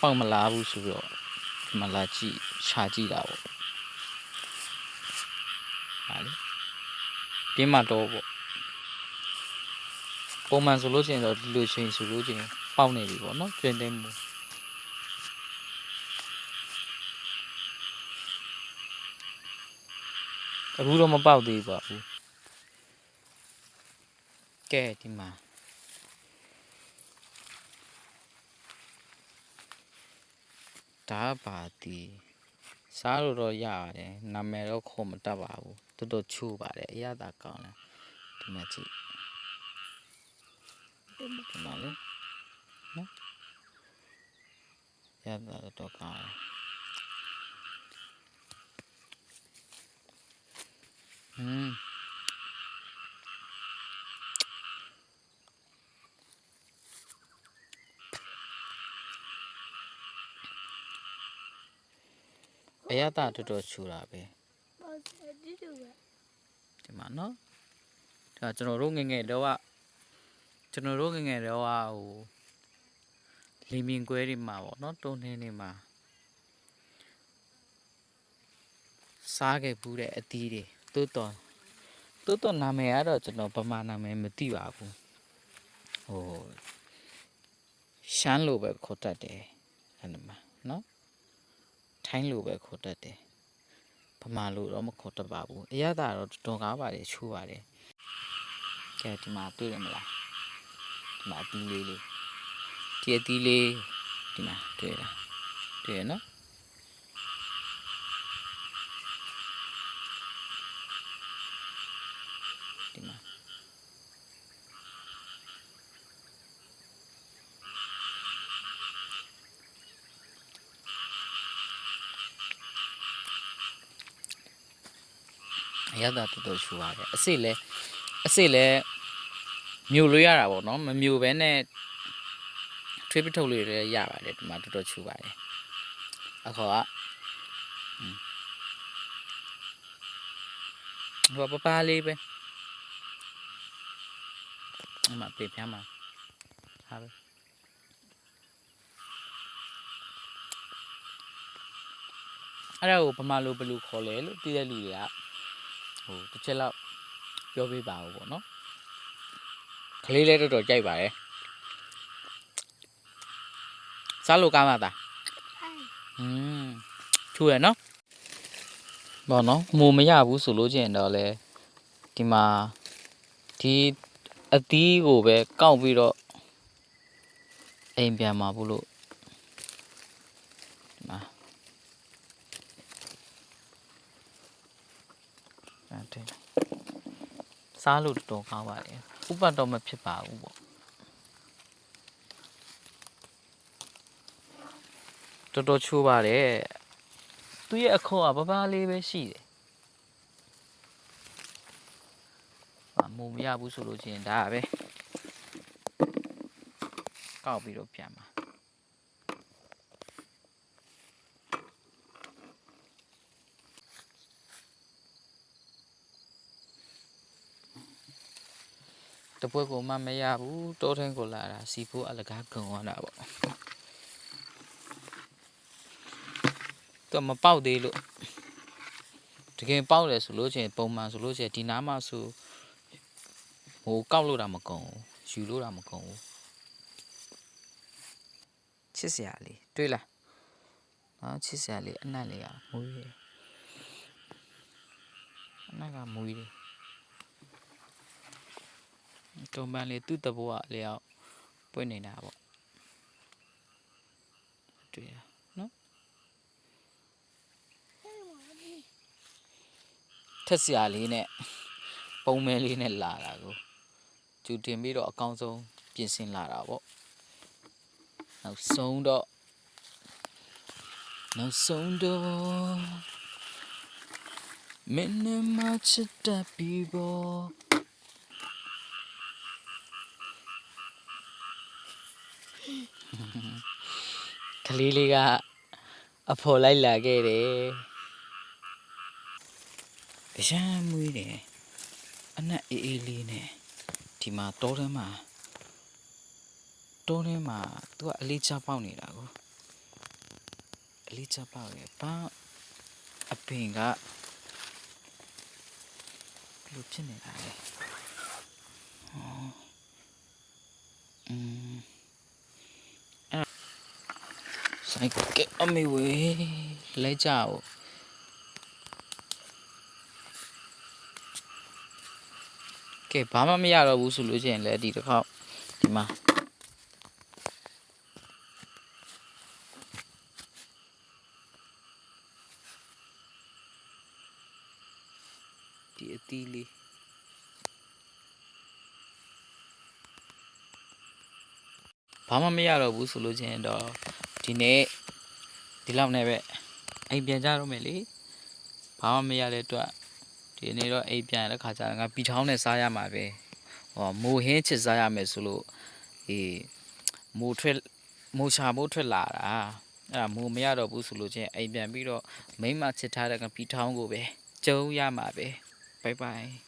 ပေါက်မလားဘူးဆိုတော့ဒီမှာလာကြည့်ရှာကြည့်တာပေါ့ဟာလေပြင်းမတော့ပေါ့ပုံမှန်ဆိုလို့ရှိရင်တော့ဒီလိုချိန်ဆိုလို့ချင်းပေါက်နေပြီပေါ့နော်ကျွင်းသိမ်းမှုအခုတော့မပေါက်သေးပါဘူးကဲဒီမှာဒါပါတီစားလို့တော့ရတယ်နာမည်တော့ခေါ်မတတ်ပါဘူးတော်တော်ချိုးပါတယ်အရသာကောင်းတယ်ဒီမှာကြည့်ဒီမှာလေနော်ရသာတော့ကောင်းတယ်အရသာတော်တော်ချိုးတာပဲဒီမှာနော်ဒါကျွန်တော်တို့ငငယ်တော့ဟိုလီမင်ကွဲတွေမှာပေါ့နော်တုံးနှင်းတွေမှာစားခဲ့ဘူးတဲ့အသီးတွေတိုးတော်နာမည်ကတော့ကျွန်တော်ဗမာနာမည်မသိပါဘူးဟိုရှမ်းလိုပဲခေါ်တတ်တယ်အဲ့ဒီမှာနော်ထိုင်းလိုပဲခေါ်တတ်တယ်ဗမာလိုတော့မခေါ်တတ်ပါဘူးအရသာတော့တော်ကားပါတယ်ချိုးပါတယ်ကဲဒီမှာတွေ့ရမလားဒီမှာအသီးလေးဒီအသီးလေးဒီမှာတွေ့ရနော်ဒီမှာအရသာတော်တော်ချိုးပါတယ်အစစ်လဲမြို့လို့ရတာပေါ့နော်မမြို့ပဲနဲ့ထွေးပထုတ်လေးတွေရပါတယ်ဒီမှာတော်တော်ချိုးပါတယ်အခေါ်ကဟိုပပလေးပဲအမပြေပြမှာဟာပဲအဲ့ဒါကိုဗမာလိုဘယ်လိုခေါ်လဲလို့သိတဲ့လူတွေကဟိုတစ်ချက်လောက်ပြောပေးပါဦးပေါ့နော်ကလေးလေးတော်တော်ကြိုက်ပါတယ်စားလို့ကောင်းပါသားချိုးရနော်ပေါ့နော်မူမရဘူးဆိုလို့ချင်းတော့လေဒီမှာဒီအသီးကိုပဲကောက်ပြီးတော့အိမ်ပြန်มาဘူးလို့ဒီမှာအဲ့စားလို့တော်ကောင်းပါတယ်ဥပတ်တော့မဖြစ်ပါဘူးပေါ့တော်တော်ချိုးပါတယ်သူရဲ့အခေါ်ကပပလေးပဲရှိတယ်မုံမရဘူးဆိုလို့ချင်းဒါပဲကောက်ပြီးတော့ပြန်မှာတပွဲကိုမှမရဘူးတောထင်းကိုလာတာစီဖိုးအလကားကုံရတာပေါ့တော့မပေါက်သေးလို့တကယ်ပေါက်တယ်ဆိုလို့ချင်းပုံမှန်ဆိုလို့ချင်းဒီနားမှာဆိုဟိုကောက်လို့တာမကုံဘူးယူလို့တာမကုံဘူးချစ်စရာလေးတွေ့လားနော်ချစ်စရာလေးအနက်လေးကမွေးတယ်အနက်ကမွေးတယ်တုံပန်းလေးသူ့တဘောကလေအောင်ပွင့်နေတာပေါ့တွေ့ရနော်ထက်စရာလေးနဲ့ပုံမဲလေးနဲ့လာတာကိုကျူတင်ပြီးတော့အကောင်းဆုံးပြင်ဆင်လာတာပေါ့နောက်ဆုံးတော့မင်းနဲ့မချစ်တတ်ပြီပေါ့ကလေးလေးကအဖော်လိုက်လာခဲ့တယ်အရန်မွေးတယ်အနက်အေးလေးနဲ့ဒီမှာတောထဲမှာသူကအလေးချပေါက်နေတာကို အလေးချပါပဲဘာအပင်ကဘယ်လိုဖြစ်နေတာလဲဆိုင်ကအမေဝေးလဲကြအောင်ကဲဘာမှမရတော့ဘူးဆိုလို့ရှိရင်လည်းဒီတစ်ခေါက်ဒီမှာဒီအသီးလေးဘာမှမရတော့ဘူးဆိုလို့ချင်းတော့ဒီနေ့ဒီလောက်နဲ့ပဲအိမ်ပြန်ကြတော့မယ်လေဘာမှမရတဲ့အတွက်ဒီနေ့တော့အိမ်ပြန်တဲ့ခါကျတော့ငါပီထောင်းနဲ့စားရမှာပဲဟောမိုးဟင်းချစ်စားရမယ်ဆိုလို့မိုးရှာမိုးထွက်လာတာအဲ့ဒါမိုးမရတော့ဘူးဆိုလို့ချင်းအိမ်ပြန်ပြီးတော့မိမချစ်ထားတဲ့ငါပီထောင်းကိုပဲကျုံရမှာပဲဘိုင်ဘိုင်